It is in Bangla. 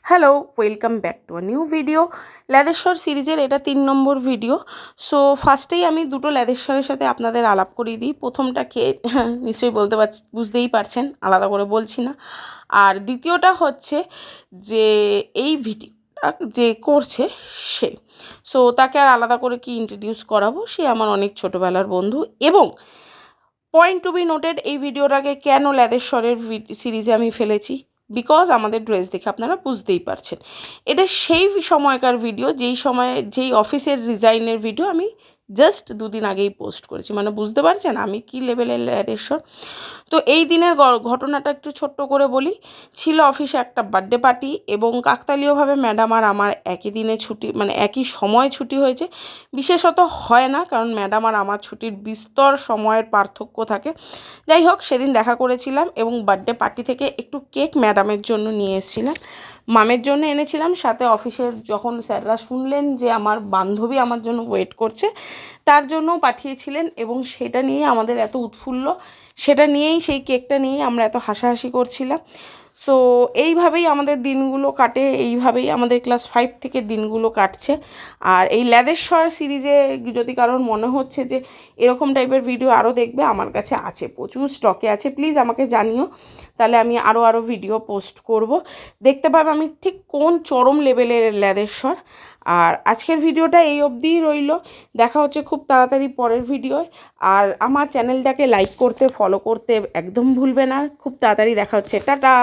Hello, welcome back to a new video. ল্যাদেশ্বর সিরিজের এটা ৩ নম্বর ভিডিও। সো ফার্স্টেই আমি দুটো ল্যাদেশ্বরের সাথে আপনাদের আলাপ করিয়ে দিই। প্রথমটা কে নিশ্চয়ই বুঝতেই পারছেন, আলাদা করে বলছি না। আর দ্বিতীয়টা হচ্ছে যে এই ভিডিওটা যে করছে সে, সো তাকে আর আলাদা করে কি ইন্ট্রোডিউস করাবো, সে আমার অনেক ছোটোবেলার বন্ধু। এবং পয়েন্ট টু বি নোটেড, এই ভিডিওটাকে কেন ল্যাদেশ্বরের সিরিজে আমি ফেলেছি, বিকজ আমাদের ড্রেস দেখে আপনারা বুঝতেই পারছেন এটা সেই সময়কার ভিডিও যেই অফিসের রিজাইনের ভিডিও আমি জাস্ট দুদিন আগেই পোস্ট করেছি। মানে বুঝতে পারছেন আমি কি লেভেলের ল্যাদেশ্বর। তো এই দিনের ঘটনাটা একটু ছোট্ট করে বলি। ছিল অফিসে একটা বার্থডে পার্টি এবং কাকতালীয়ভাবে ম্যাডাম আর আমার একই দিনে ছুটি, মানে একই সময় ছুটি হয়েছে। বিশেষত হয় না, কারণ ম্যাডাম আর আমার ছুটির বিস্তর সময়ের পার্থক্য থাকে। যাই হোক, সেদিন দেখা করেছিলাম এবং বার্থডে পার্টি থেকে একটু কেক ম্যাডামের জন্য নিয়ে এসেছিলাম, মামের জন্য এনেছিলাম। সাথে অফিসের যখন স্যাররা শুনলেন যে আমার বান্ধবী আমার জন্য ওয়েট করছে, তার জন্যও পাঠিয়েছিলেন এবং সেটা নিয়ে আমাদের এত উৎফুল্ল, সেটা নিয়েই, সেই কেকটা নিয়েই আমরা এত হাসাহাসি করছিলাম। সো এইভাবেই আমাদের দিনগুলো কাটে, এইভাবেই আমাদের ক্লাস 5 থেকে দিনগুলো কাটছে। আর এই ল্যাদেশ্বর সিরিজে যদি কারোর মনে হচ্ছে যে এরকম টাইপের ভিডিও আরও দেখবে, আমার কাছে আছে, প্রচুর স্টকে আছে। প্লিজ আমাকে জানিও, তাহলে আমি আরও ভিডিও পোস্ট করব। দেখতে পাবে আমি ঠিক কোন চরম লেভেলের ল্যাদেশ্বর। আর আজকের ভিডিওটা এই অবধিই রইল। দেখা হচ্ছে খুব তাড়াতাড়ি পরের ভিডিওয়। আর আমার চ্যানেলটাকে লাইক করতে, ফলো করতে একদম ভুলবে না। খুব তাড়াতাড়ি দেখা হচ্ছে। টাটা।